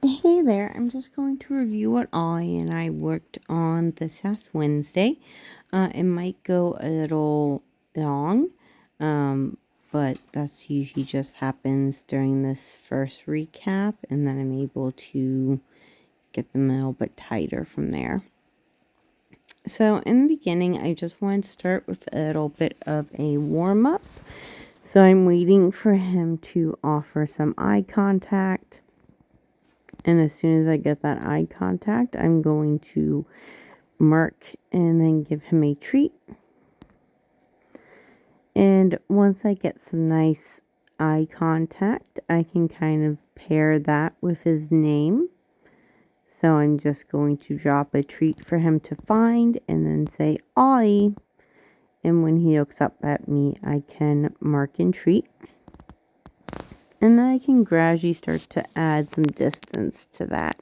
Hey there, I'm just going to review what Ollie and I worked on this past Wednesday. It might go a little long, but that's usually just happens during this first recap, and then I'm able to get them a little bit tighter from there. So in the beginning, I just wanted to start with a little bit of a warm-up. So I'm waiting for him to offer some eye contact. And as soon as I get that eye contact, I'm going to mark and then give him a treat. And once I get some nice eye contact, I can kind of pair that with his name. So I'm just going to drop a treat for him to find and then say Ollie. And when he looks up at me, I can mark and treat. And then I can gradually start to add some distance to that.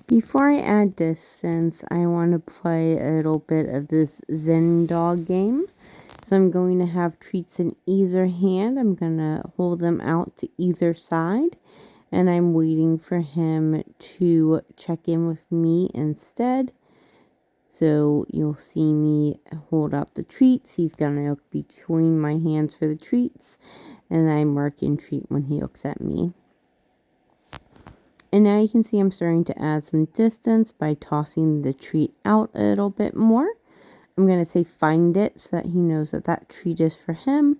Before I add distance, I want to play a little bit of this Zen dog game. So I'm going to have treats in either hand. I'm going to hold them out to either side. And I'm waiting for him to check in with me instead. So you'll see me hold out the treats. He's going to look between my hands for the treats. And I mark and treat when he looks at me. And now you can see I'm starting to add some distance by tossing the treat out a little bit more. I'm going to say find it so that he knows that that treat is for him.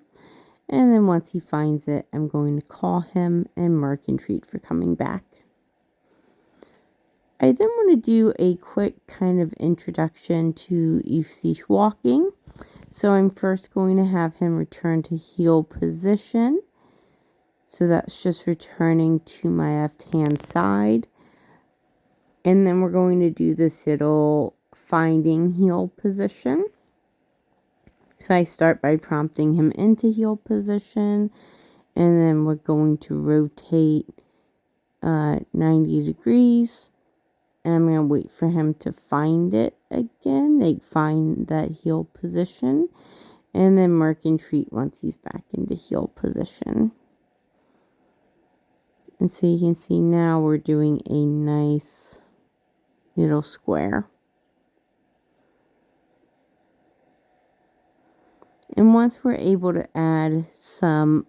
And then once he finds it, I'm going to call him and mark and treat for coming back. I then want to do a quick kind of introduction to usage walking. So I'm first going to have him return to heel position. So that's just returning to my left hand side. And then we're going to do this little finding heel position. So I start by prompting him into heel position. And then we're going to rotate 90 degrees. And I'm going to wait for him to find it again. Like find that heel position. And then mark and treat once he's back into heel position. And so you can see now we're doing a nice little square. And once we're able to add some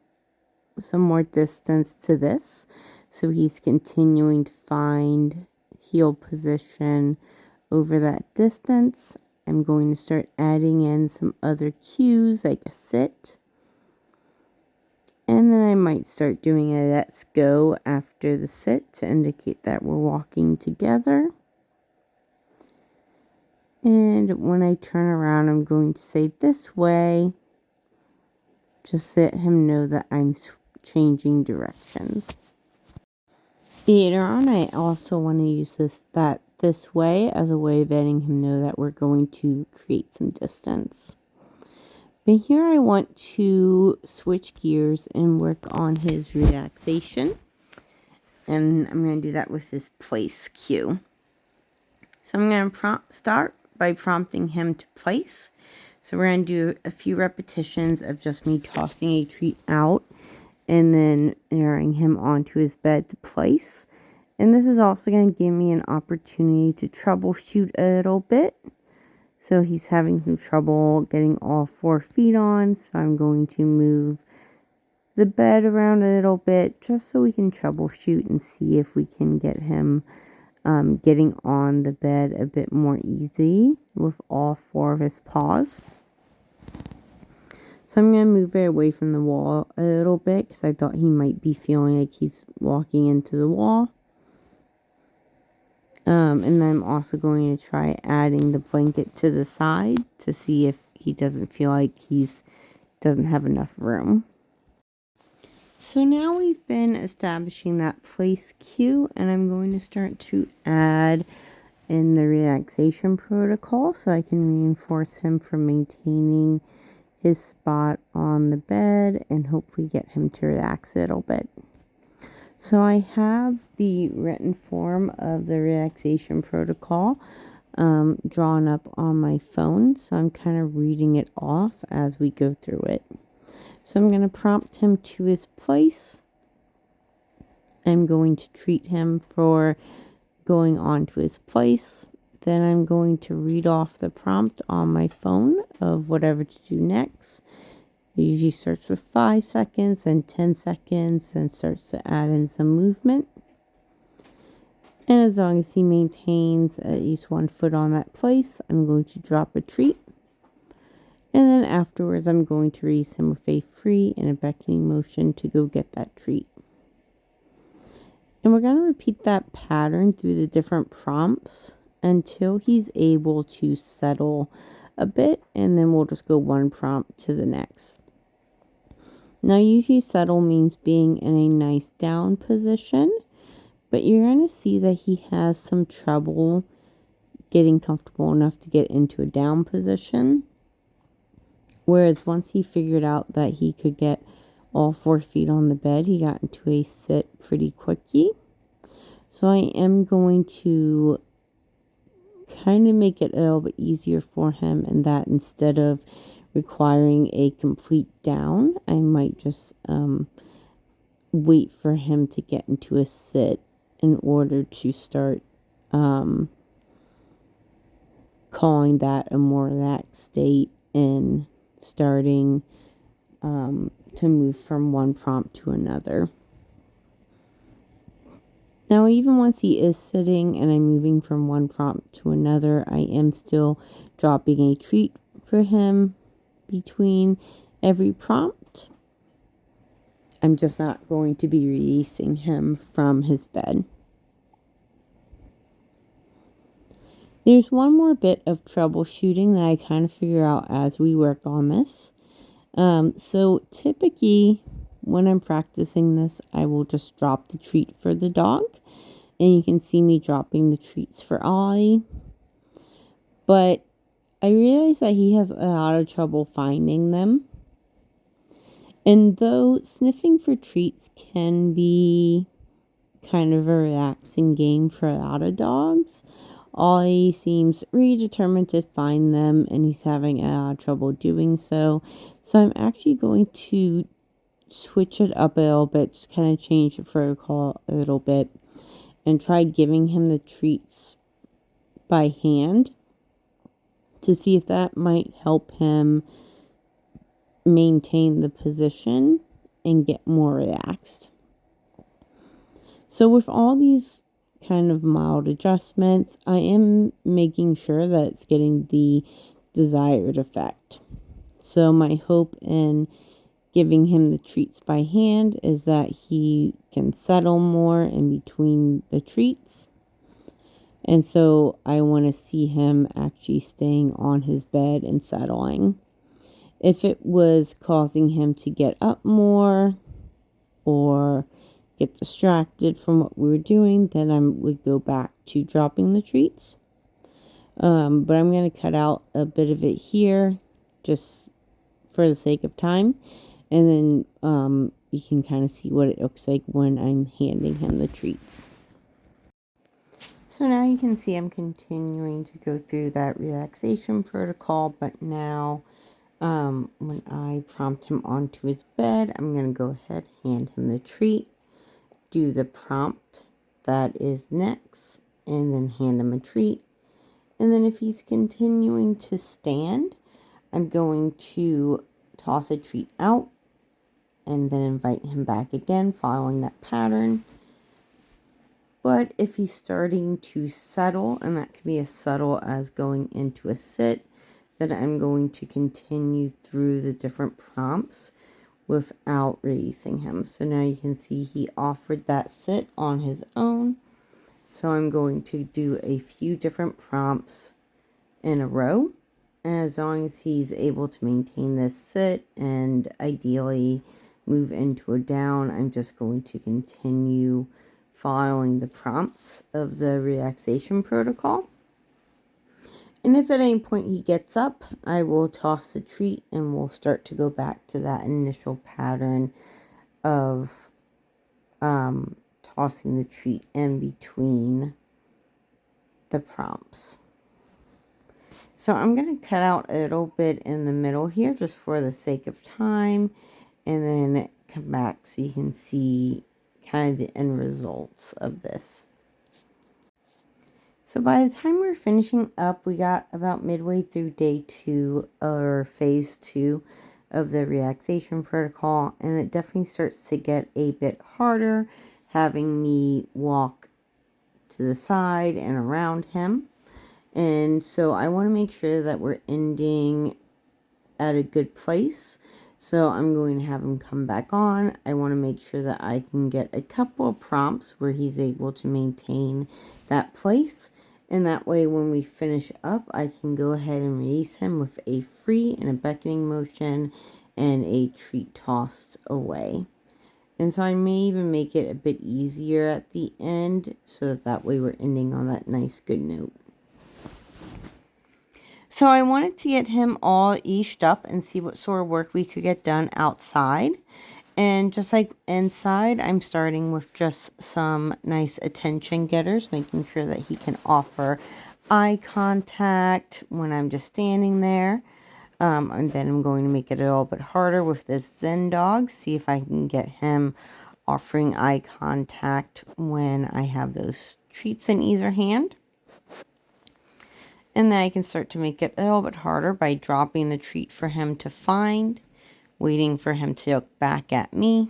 more distance to this, so he's continuing to find heel position over that distance, I'm going to start adding in some other cues like a sit. And then I might start doing a let's go after the sit to indicate that we're walking together. And when I turn around, I'm going to say this way. Just let him know that I'm changing directions. Later on, I also want to use this way as a way of letting him know that we're going to create some distance. But here I want to switch gears and work on his relaxation. And I'm going to do that with his place cue. So I'm going to start by prompting him to place. So we're going to do a few repetitions of just me tossing a treat out and then luring him onto his bed to place. And this is also going to give me an opportunity to troubleshoot a little bit. So he's having some trouble getting all 4 feet on. So I'm going to move the bed around a little bit just so we can troubleshoot and see if we can get him getting on the bed a bit more easy with all 4 of his paws. So I'm going to move it away from the wall a little bit because I thought he might be feeling like he's walking into the wall. And then I'm also going to try adding the blanket to the side to see if he doesn't feel like doesn't have enough room. So now we've been establishing that place cue, and I'm going to start to add in the relaxation protocol so I can reinforce him for maintaining his spot on the bed and hopefully get him to relax a little bit. So I have the written form of the relaxation protocol drawn up on my phone. So I'm kind of reading it off as we go through it. So I'm going to prompt him to his place. I'm going to treat him for going on to his place. Then I'm going to read off the prompt on my phone of whatever to do next. It usually starts with 5 seconds, then 10 seconds, then starts to add in some movement. And as long as he maintains at least 1 foot on that place, I'm going to drop a treat. And then afterwards, I'm going to release him with a free and a beckoning motion to go get that treat. And we're going to repeat that pattern through the different prompts until he's able to settle a bit, and then we'll just go one prompt to the next. Now, usually settle means being in a nice down position, but you're going to see that he has some trouble getting comfortable enough to get into a down position. Whereas once he figured out that he could get all 4 feet on the bed, he got into a sit pretty quickly. So I am going to kind of make it a little bit easier for him, and that instead of requiring a complete down, I might just wait for him to get into a sit in order to start calling that a more relaxed state and starting to move from one prompt to another. Now, even once he is sitting and I'm moving from one prompt to another, I am still dropping a treat for him between every prompt. I'm just not going to be releasing him from his bed. There's one more bit of troubleshooting that I kind of figure out as we work on this. So typically when I'm practicing this, I will just drop the treat for the dog. And you can see me dropping the treats for Ollie. But I realize that he has a lot of trouble finding them. And though sniffing for treats can be kind of a relaxing game for a lot of dogs, Ollie seems really determined to find them, and he's having a lot of trouble doing so. So I'm actually going to switch it up a little bit, just kind of change the protocol a little bit, and try giving him the treats by hand to see if that might help him maintain the position and get more relaxed. So with all these kind of mild adjustments, I am making sure that it's getting the desired effect. So my hope in giving him the treats by hand is that he can settle more in between the treats. And so I want to see him actually staying on his bed and settling. If it was causing him to get up more or get distracted from what we were doing, then I would go back to dropping the treats. But I'm going to cut out a bit of it here just for the sake of time. And then you can kind of see what it looks like when I'm handing him the treats. So now you can see I'm continuing to go through that relaxation protocol, but now when I prompt him onto his bed, I'm going to go ahead, hand him the treat, do the prompt that is next, and then hand him a treat. And then if he's continuing to stand, I'm going to toss a treat out and then invite him back again, following that pattern. But if he's starting to settle, and that can be as subtle as going into a sit, then I'm going to continue through the different prompts without releasing him. So now you can see he offered that sit on his own. So I'm going to do a few different prompts in a row. And as long as he's able to maintain this sit and ideally move into a down, I'm just going to continue following the prompts of the relaxation protocol. And if at any point he gets up, I will toss the treat and we'll start to go back to that initial pattern of tossing the treat in between the prompts. So I'm going to cut out a little bit in the middle here just for the sake of time, and then come back so you can see kind of the end results of this. So by the time we're finishing up, we got about midway through day 2 or phase 2 of the relaxation protocol, and it definitely starts to get a bit harder having me walk to the side and around him. And so I want to make sure that we're ending at a good place. So I'm going to have him come back on. I want to make sure that I can get a couple of prompts where he's able to maintain that place. And that way when we finish up, I can go ahead and release him with a free and a beckoning motion and a treat tossed away. And so I may even make it a bit easier at the end so that way we're ending on that nice good note. So I wanted to get him all leashed up and see what sort of work we could get done outside. And just like inside, I'm starting with just some nice attention getters, making sure that he can offer eye contact when I'm just standing there. And then I'm going to make it a little bit harder with this Zen dog, see if I can get him offering eye contact when I have those treats in either hand. And then I can start to make it a little bit harder by dropping the treat for him to find, waiting for him to look back at me.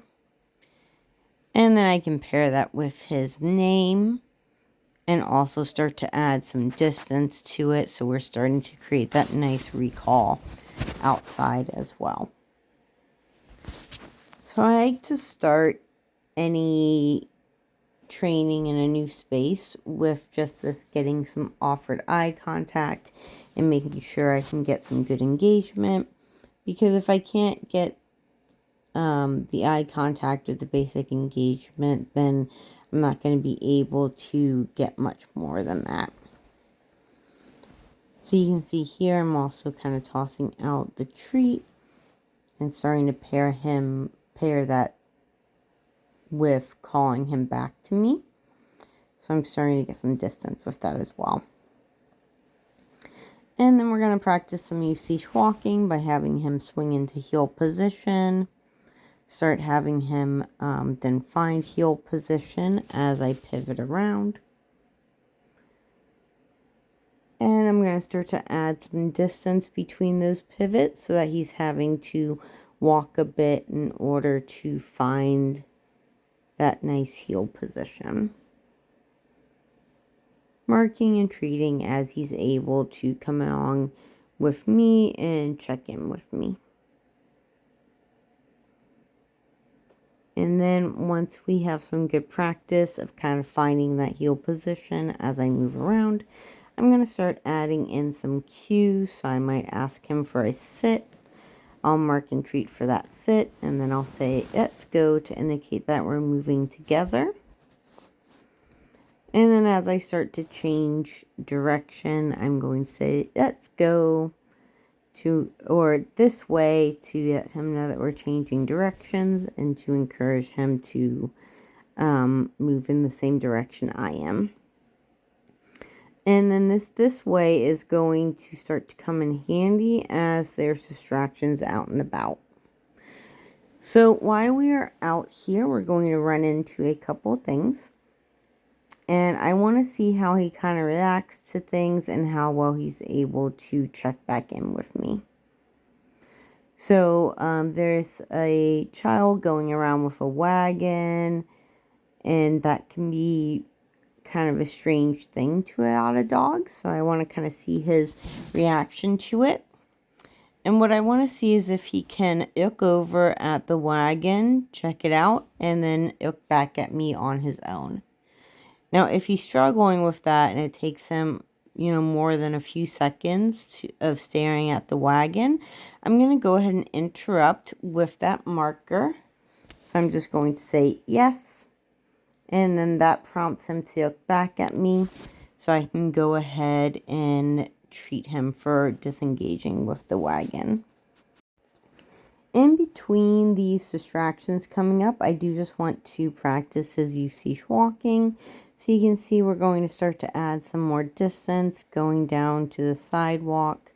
And then I can pair that with his name and also start to add some distance to it. So we're starting to create that nice recall outside as well. So I like to start any training in a new space with just this getting some offered eye contact and making sure I can get some good engagement, because if I can't get the eye contact or the basic engagement, then I'm not going to be able to get much more than that. So you can see here I'm also kind of tossing out the treat and starting to pair that with calling him back to me. So I'm starting to get some distance with that as well. And then we're going to practice some usage walking by having him swing into heel position. Start having him then find heel position as I pivot around. And I'm going to start to add some distance between those pivots so that he's having to walk a bit in order to find that nice heel position. Marking and treating as he's able to come along with me and check in with me. And then once we have some good practice of kind of finding that heel position as I move around, I'm going to start adding in some cues. So I might ask him for a sit. I'll mark and treat for that sit, and then I'll say, let's go, to indicate that we're moving together. And then as I start to change direction, I'm going to say, let's go to, or this way, to let him know that we're changing directions and to encourage him to move in the same direction I am. And then this way is going to start to come in handy as there's distractions out and about. So while we are out here, we're going to run into a couple of things. And I want to see how he kind of reacts to things and how well he's able to check back in with me. So there's a child going around with a wagon, and that can be kind of a strange thing to a lot of dogs. So I want to kind of see his reaction to it. And what I want to see is if he can look over at the wagon, check it out, and then look back at me on his own. Now, if he's struggling with that and it takes him, more than a few seconds of staring at the wagon, I'm going to go ahead and interrupt with that marker. So I'm just going to say yes. And then that prompts him to look back at me. So I can go ahead and treat him for disengaging with the wagon. In between these distractions coming up, I do just want to practice his usage walking. So you can see we're going to start to add some more distance going down to the sidewalk.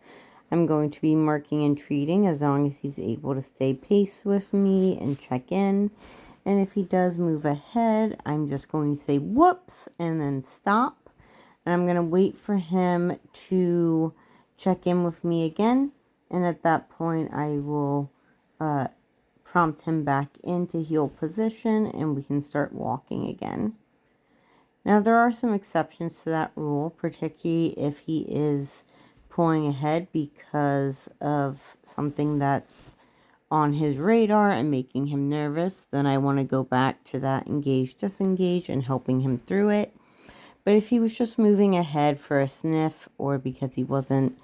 I'm going to be marking and treating as long as he's able to stay pace with me and check in. And if he does move ahead, I'm just going to say whoops and then stop. And I'm going to wait for him to check in with me again. And at that point, I will prompt him back into heel position and we can start walking again. Now, there are some exceptions to that rule, particularly if he is pulling ahead because of something that's on his radar and making him nervous. Then I want to go back to that engage, disengage and helping him through it. But if he was just moving ahead for a sniff or because he wasn't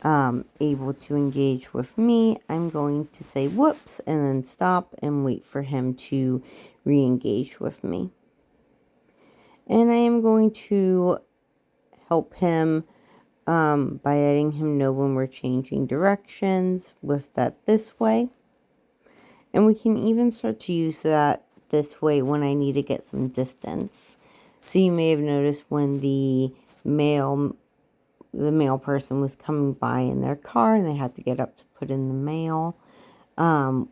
able to engage with me, I'm going to say whoops and then stop and wait for him to re-engage with me. And I am going to help him by letting him know when we're changing directions with that this way. And we can even start to use that this way when I need to get some distance. So you may have noticed when the male person was coming by in their car and they had to get up to put in the mail.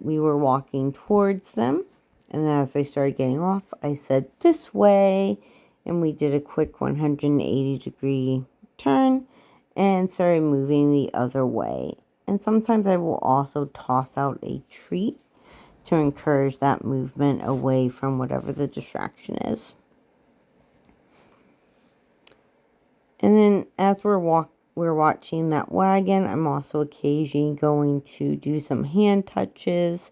We were walking towards them. And as they started getting off, I said this way. And we did a quick 180-degree turn and started moving the other way. And sometimes I will also toss out a treat to encourage that movement away from whatever the distraction is. And then as we're watching that wagon, I'm also occasionally going to do some hand touches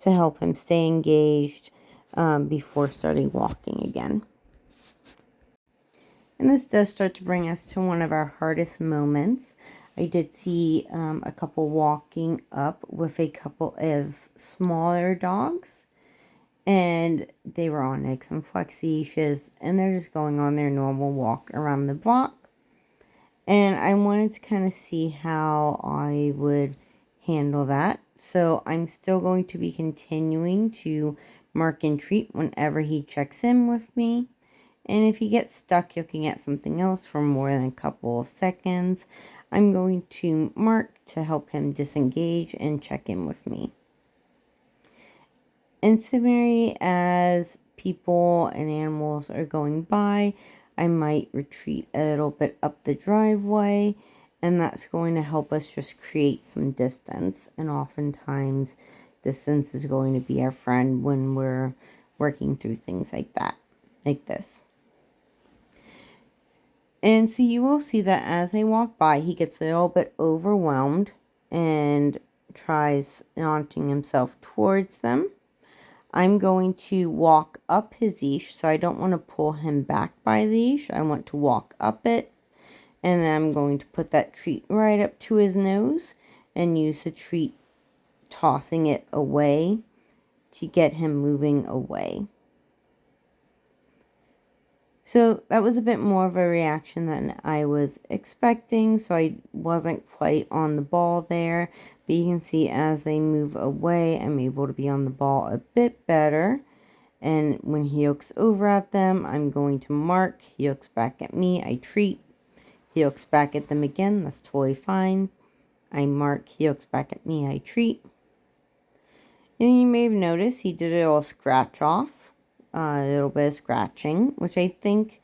to help him stay engaged before starting walking again. And this does start to bring us to one of our hardest moments. I did see a couple walking up with a couple of smaller dogs. And they were on like some flex leashes. And they're just going on their normal walk around the block. And I wanted to kind of see how I would handle that. So I'm still going to be continuing to mark and treat whenever he checks in with me. And if he gets stuck looking at something else for more than a couple of seconds, I'm going to mark to help him disengage and check in with me. And similarly, as people and animals are going by, I might retreat a little bit up the driveway, and that's going to help us just create some distance. And oftentimes, distance is going to be our friend when we're working through things like that, like this. And so you will see that as they walk by, he gets a little bit overwhelmed and tries launching himself towards them. I'm going to walk up his leash, so I don't want to pull him back by the leash. I want to walk up it, and then I'm going to put that treat right up to his nose and use the treat tossing it away to get him moving away. So that was a bit more of a reaction than I was expecting, so I wasn't quite on the ball there. But you can see as they move away, I'm able to be on the ball a bit better. And when he looks over at them, I'm going to mark. He looks back at me, I treat. He looks back at them again, that's totally fine. I mark, he looks back at me, I treat. And you may have noticed he did a little scratch off. A little bit of scratching, which I think,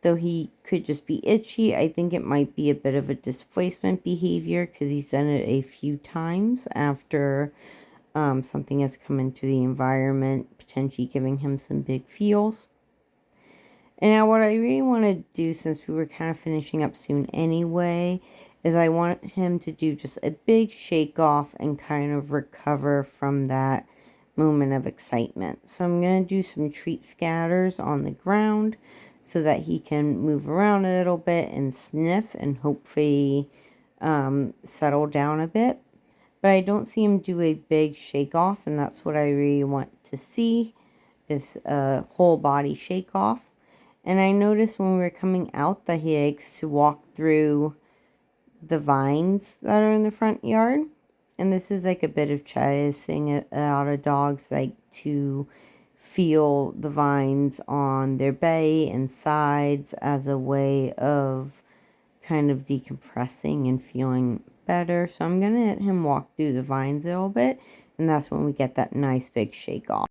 though he could just be itchy, I think it might be a bit of a displacement behavior because he's done it a few times after something has come into the environment, potentially giving him some big feels. And now what I really want to do, since we were kind of finishing up soon anyway, is I want him to do just a big shake off and kind of recover from that moment of excitement. So I'm going to do some treat scatters on the ground so that he can move around a little bit and sniff and hopefully settle down a bit. But I don't see him do a big shake off, and that's what I really want to see, this whole body shake off. And I noticed when we were coming out that he likes to walk through the vines that are in the front yard. And this is like a bit of chasing. A lot of dogs like to feel the vines on their belly and sides as a way of kind of decompressing and feeling better. So I'm going to let him walk through the vines a little bit. And that's when we get that nice big shake off.